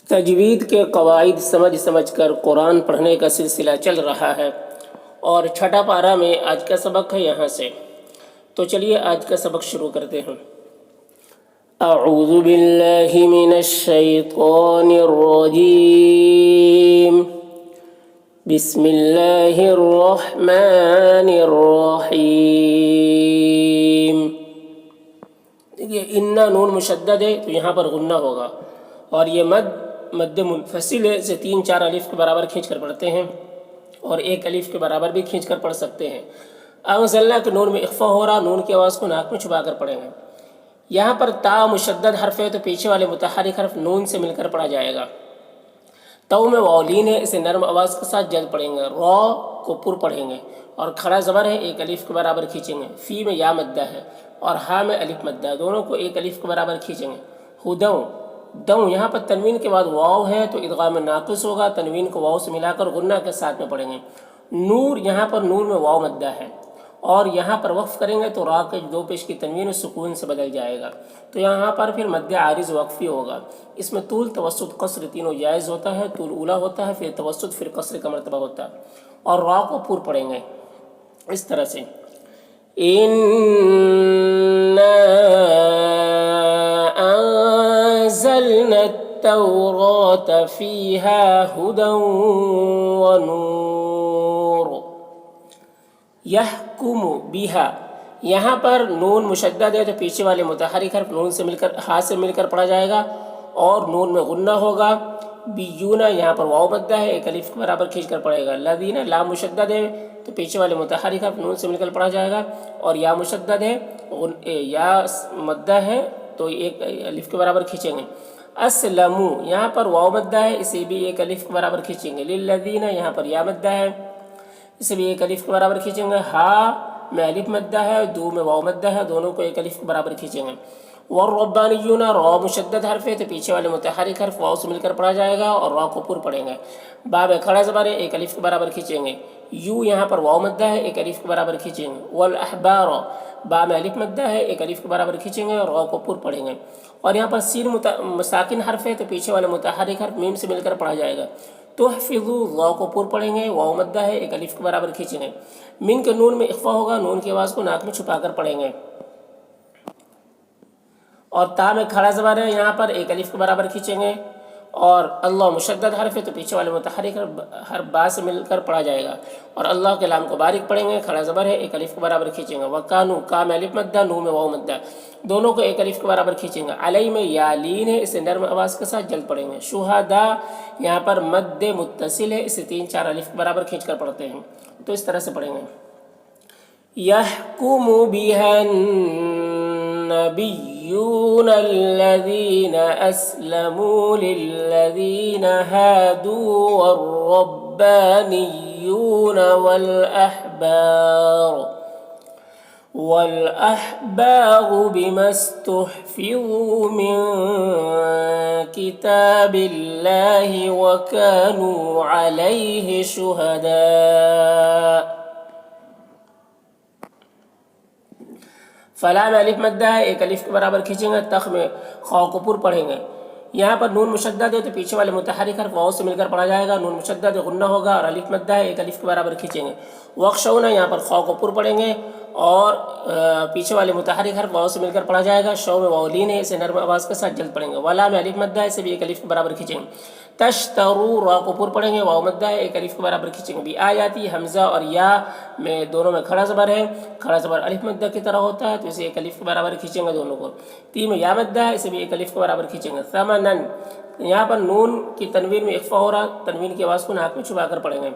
تجوید کے قواعد سمجھ سمجھ کر قرآن پڑھنے کا سلسلہ چل رہا ہے اور چھٹا پارہ میں آج کا سبق ہے یہاں سے۔ تو چلیے آج کا سبق شروع کرتے ہیں۔ اعوذ باللہ من الشیطان الرجیم، بسم اللہ الرحمن الرحیم۔ دیکھیے انا نون مشدد ہے تو یہاں پر غنہ ہوگا، اور یہ مد منفصل ہے، اسے 3-4 الف کے برابر کھینچ کر پڑھتے ہیں اور 1 الف کے برابر بھی کھینچ کر پڑھ سکتے ہیں۔ انزلنا کے نون میں اخفا ہو رہا، نون کی آواز کو ناک میں چھپا کر پڑھیں گے۔ یہاں پر تا مشدد حرف ہے تو پیچھے والے متحرک حرف نون سے مل کر پڑھا جائے گا۔ تو میں واولین ہے، اسے نرم آواز کے ساتھ جلد پڑھیں گے۔ را کو پر پڑھیں گے اور کھڑا زبر ہے 1 الف کے برابر کھینچیں گے۔ فی میں یا مدہ ہے اور ہا میں الف مدہ ہے، دونوں کو 1 الف کے برابر کھینچیں گے۔ ہدوں دوں، یہاں پر تنوین کے بعد واو ہے تو ادغام ناقص ہوگا، تنوین کو واو سے ملا کر غنہ کے ساتھ میں پڑھیں گے۔ نور، یہاں پر نور میں واو مدہ ہے اور یہاں پر وقف کریں گے تو را کے 2 پیش کی تنوین سکون سے بدل جائے گا، تو یہاں پر پھر مد عارض وقفی ہوگا۔ اس میں طول، توسط، قصر تینوں جائز ہوتا ہے۔ طول اولا ہوتا ہے، پھر توسط، پھر قصر کا مرتبہ ہوتا ہے، اور را کو پر پڑھیں گے اس طرح سے۔ أنزلنا التوراة فيها هدى ونور يحكم بها، یہاں پر نون مشدد ہے تو پیچھے والے متحرک حرف نون سے مل کر ہا سے مل کر پڑھا جائے گا اور نون میں غنہ ہوگا۔ بیونا، یہاں پر واو مدہ ہے، 1 الف کے برابر کھینچ کر پڑھے گا۔ الذین، لام مشدد ہے تو پیچھے والے متحرک حرف نون سے مل کر پڑھا جائے گا، اور یا مشدد ہے، یا مدہ ہے تو 1 الف کے برابر کھینچیں گے۔ اسلمو، یہاں پر واو مدہ ہے، اسے بھی 1 الف کے برابر کھینچیں گے۔ للذین، یہاں پر یا مدہ ہے، اسے بھی 1 الف کے برابر کھینچیں گے۔ ہا میں الف مدہ ہے، دو میں واو مدہ ہے، دونوں کو 1 الف کے برابر کھینچیں گے۔ والربانیون، را مشدد حرف ہے تو پیچھے والے متحرک حرف واو سے مل کر پڑھا جائے گا اور را کو پر پڑھیں گے۔ با میں کھڑا زبر ہے، 1 الف کے برابر کھینچیں گے۔ یو، یہاں پر واو مدہ ہے، 1 الف کے برابر کھینچیں گے۔ والاحبار، با میں الف مدہ ہے، 1 الف کے برابر کھینچیں گے اور را کو پر پڑھیں گے۔ اور یہاں پر سین ساکن حرف ہے تو پیچھے والے متحرک حرف میم سے مل کر پڑھا جائے گا۔ تحفظو، را کو پر پڑھیں گے، واو مدہ ہے، 1 الف کے برابر کھینچیں گے۔ من کے نون میں اخفا ہوگا، نون کی آواز کو ناک میں چھپا کر پڑھیں گے۔ اور تا میں کھڑا زبر ہے، یہاں پر 1 الف کے برابر کھینچیں گے، اور اللہ مشدد حرف ہے تو پیچھے والے متحرک حرف با سے مل کر پڑھا جائے گا، اور اللہ کے لام کو باریک پڑھیں گے، کھڑا زبر ہے، 1 الف کے برابر کھینچیں گے۔ وکانو، کا میں الف مدہ، نو میں واو مدہ، دونوں کو 1 الف کے برابر کھینچیں گے۔ علی میں یا لین ہے، اسے نرم آواز کے ساتھ جلد پڑھیں گے۔ شہداء، یہاں پر مد متصل ہے، اسے 3-4 الف کے برابر کھینچ کر پڑھتے ہیں، تو اس طرح سے پڑھیں گے۔ یحکم بها النبیون الذین اسلموا للذین هادوا والربانیون والأحبار بما استحفظوا من كتاب الله وكانوا عليه شهداء۔ فلا میں الف مدہ ہے، 1 الف کے برابر کھینچیں گے۔ تخ میں خا کو پر پڑھیں گے، یہاں پر نون مشدد ہے تو پیچھے والے متحرک حرف واو سے مل کر پڑھا جائے گا، نون مشدد غنہ ہوگا اور الف مدہ ہے، 1 الف کے برابر کھینچیں گے۔ وخشونا، یہاں پر خا کو پر پڑھیں گے اور پیچھے والے متحرک حرف واو سے مل کر پڑھا جائے گا۔ شو میں واولین ہے، اسے نرم آواز کے ساتھ جلد پڑھیں گے۔ ولا میں الف مدہ ہے، اسے بھی 1 الف کے برابر کھینچیں گے۔ تشترو، را کو پر پڑھیں گے، واو مدہ ہے، 1 الف کے برابر کھینچیں گے۔ بھی آیاتی، حمزہ اور یا میں دونوں میں کھڑا زبر ہے، کھڑا زبر الف مدہ کی طرح ہوتا ہے تو اسے 1 الف کے برابر کھینچیں گے دونوں کو۔ تی میں یا مدہ ہے، اسے بھی 1 الف کے برابر کھینچیں گے۔ ثمنن، یہاں پر نون کی تنوین میں اخفا ہو رہا، تنوین کی آواز کو ناک میں چھپا کر پڑھیں گے۔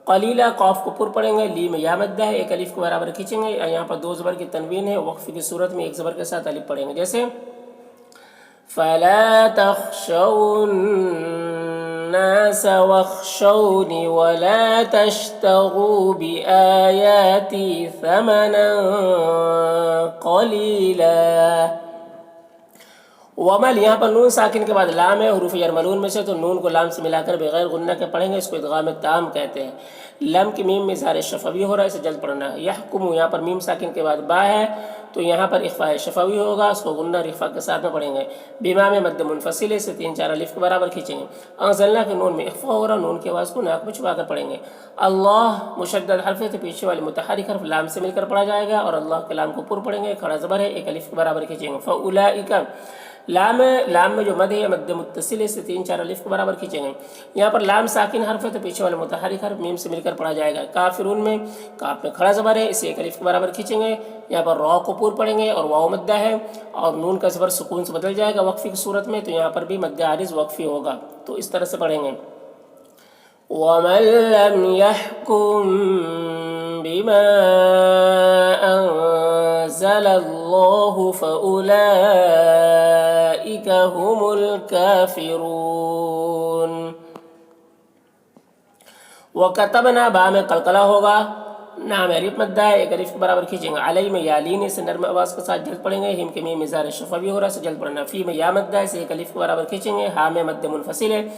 قلیلہ، قاف کو پر پڑھیں گے، لی میں یا مدہ ہے، 1 الف کے برابر کھینچیں گے، یہاں پر 2 زبر کی تنوین ہے، وقف کی صورت میں 1 زبر کے ساتھ الف پڑھیں گے، جیسے فلا تخشوا الناس واخشوني ولا تشتروا بآياتي ثمنا قليلا वमल यहाँ पर नून साकिन के बाद लाम है, हरूफ यरमलून में से, तो नून को लाम से मिलाकर बगैर गुन्ना के पढ़ेंगे, इसको इदगाम ताम कहते हैं। लम की मीम में इज़हार शफवी हो रहा है, इसे जल्द पढ़ना है। यहकुमु यहाँ पर मीम साकिन के बाद बा है, तो यहाँ पर इख्फा शफवी होगा, उसको गुन्ना और इख्फा के साथ में पढ़ेंगे। बिमा में मद्द मुनफसिल से 3-4 अलिफ के बराबर खींचेंगे। अंज़लना के नून में इख्फा हो रहा, नून के आवाज़ को नाक में छुपा कर पढ़ेंगे। अल्लाह मुशद्दद हर्फ है, तो पीछे वाले मुतहर्रिक हर्फ लाम से मिलकर पढ़ा जाएगा, और अल्लाह के लाम को पुर पढ़ेंगे, खड़ा ज़बर है, एक अलिफ के बराबर खींचेंगे। फ़उलाइका लाम में जो मद है मद मुत्तसिल से 3-4 अलिफ के बराबर खींचेंगे। यहाँ पर लाम साकिन हर्फ है, तो पीछे वाले मुतहर्रिक हर्फ मीम से मिलकर पढ़ा जाएगा। काफिरून में काफ में खड़ा ज़बर है, इसे एक अलिफ के बराबर खींचेंगे। यहाँ पर रॉ को पूर पढ़ेंगे और वाव मद्दा है, और नून का ज़बर सुकून से बदल जाएगा वक्फ़ी की सूरत में, तो यहाँ पर भी मद्द आरिज़ वक्फ़ी होगा, तो इस तरह से पढ़ेंगे। वमन लम यहकुम बिमा अंज़लल्लाहु फउलाइका हुमुल काफिरून। वकतबना बा में कलकला होगा, नाम अलिफ मद्दा है, एक अलिफ के बराबर खींचेंगे। अलई में यालीन से नर्म आवाज़ के साथ जल्द पढ़ेंगे। हिम के मीम इज़हार शफवी हो रहा है, से जल्द पढ़ना। फी में या मद्दा है, से एक अलिफ के बराबर खींचेंगे। हा में मद्द मुनफसिल है,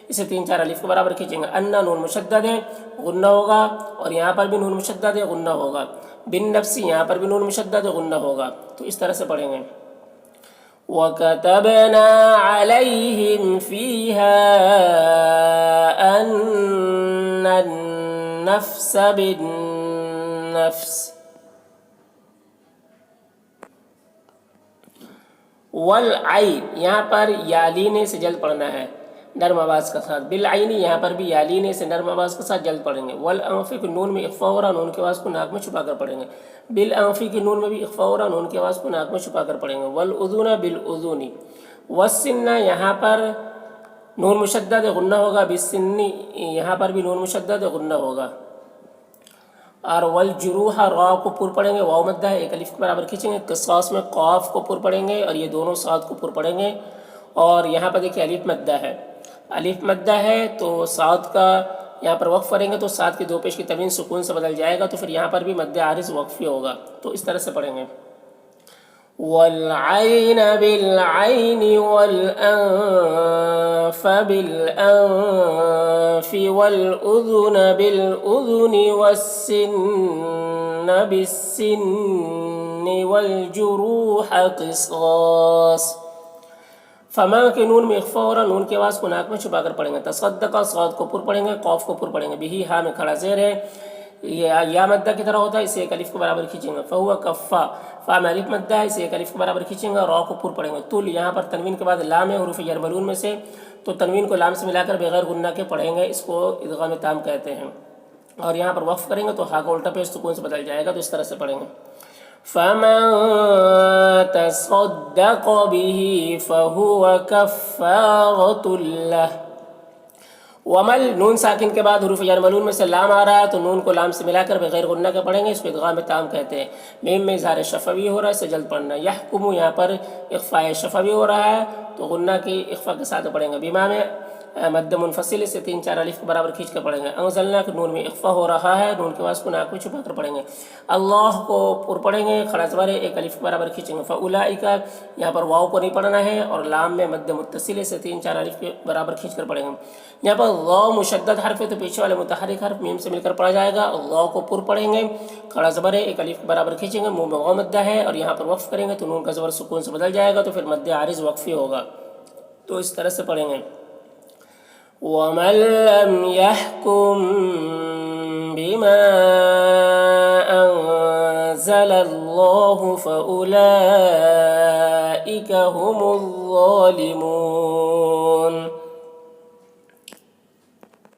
इसे 3-4 अलिफ के बराबर खींचेंगे। अन्ना नून मुशद्दद है, गुन्ना होगा, और यहाँ पर भी नून मुशद्दद है, गुन्ना होगा। बिन नफ्सी यहाँ पर भी नून मुशद्दद है, गुन्ना होगा, तो इस तरह से पढ़ेंगे। वकतबना अलैहिम फीहा अन्नन नफ्स बिन्नफ्स वल आइन, यहाँ पर यालीने से जल्द पढ़ना है नर्म आवाज़ के साथ। बिल आइनी यहाँ पर भी यालीने से नर्म आवाज़ के साथ जल्द पढ़ेंगे। वल अंफ़ी की नून में इख्फा हो रहा, नून की आवाज़ को नाक में छुपा कर पढ़ेंगे। बिल अंफ़ी की नून में भी इख्फा हो रहा, नून की आवाज़ को नाक में छुपा कर पढ़ेंगे। वल उज़ूना बिल उज़ूनी। वस्सिन्ना यहाँ पर नून मुशद्दद गुन्ना होगा, बिस्सिन्नी यहाँ पर भी नून मुशद्दद गुन्ना होगा। और वल जुरूहा रॉ को पुर पढ़ेंगे, वाव मद्दा है, एक अलिफ के बराबर खींचेंगे। किसास में कॉफ को पुर पढ़ेंगे, और ये दोनों साथ को पुर पढ़ेंगे। और यहाँ पर देखिए अलिफ मद्दा है, अलिफ मद्दा है, तो सात का यहाँ पर वक्फ करेंगे, तो सात की दो पेश की तमीन सुकून से बदल जाएगा, तो फिर यहाँ पर भी मद्द आरिज़ वक्फ़ी होगा, तो इस तरह से पढ़ेंगे। वल आइन बिल आइन वल अंफ बिल अंफि वल उज़ुन बिल उज़ुनि वस्सिन्न बिस्सिन्नि वल जुरूह क़िसास। फमा के नून में इख्फा और नून की आवाज़ को नाक में छुपा कर पढ़ेंगे। तसद्दक़ा साद को पुर पढ़ेंगे, कौफ को पुर पढ़ेंगे। बिही हा में खड़ा ज़ेर है, या मद्दा की तरह होता है, इसे एक अलिफ के बराबर खींचेंगे। फ़हुवा कफ़ा, फ़ा में अलिफ मद्दा है, इसे एक अलिफ के बराबर खींचेंगे। रॉ को पुर पढ़ेंगे। तुल यहाँ पर तनवीन के बाद लाम है, हुरूफ यरमलून में से, तो तनवीन को लाम से मिलाकर बगैर गुन्ना के पढ़ेंगे, इसको इदगाम ताम कहते हैं। और यहाँ पर वक्फ करेंगे तो हा का उल्टा पेश सुकून से बदल जाएगा, तो इस तरह से पढ़ेंगे। फ़मन तसद्दक़ बिही फ़हुवा कफ़्फ़ारतुल लह। वमल नून साकिन के बाद हुरूफ यरमलून में से लाम आ रहा है, तो नून को लाम से मिलाकर बगैर गुन्ना के पढ़ेंगे, इसको इदगाम ताम कहते हैं। मीम में इज़हार शफवी हो रहा है, इसे जल्द पढ़ना। यहकुमु यहाँ पर इख्फा शफवी हो रहा है, तो गुन्ना की इख्फा के साथ पढ़ेंगे। बिमा में मद्द मुनफसिल से 3-4 अलिफ के बराबर खींच कर पढ़ेंगे। अंज़लना के नून में इख्फा हो रहा है, नून के आवाज़ को नाक में छुपा कर पढ़ेंगे। अल्लाह को पुर पढ़ेंगे, खड़ा ज़बर है, एक अलिफ के बराबर खींचेंगे। फ़उलाइका यहाँ पर वाव को नहीं पढ़ना है, और लाम में मद्द मुत्तसिल से 3-4 अलिफ के बराबर खींच कर पढ़ेंगे। यहाँ पर ज़ा मुशद्दद हर्फ है, तो पीछे वाले मुतहर्रिक हर्फ मीम से मिलकर पढ़ा जाएगा। अल्लाह को पुर पढ़ेंगे, खड़ा ज़बर है, एक अलिफ के बराबर खींचेंगे। मुँह में वाव मद्दा है, और यहाँ पर वक्फ करेंगे तो नून का ज़बर सुकून से बदल जाएगा, तो फिर मद्द आरिज़ वक्फ़ी होगा, तो इस तरह से पढ़ेंगे। वमन लम यहकुम बिमा अंज़लल्लाहु फउलाइका हुमुज़ ज़ालिमून।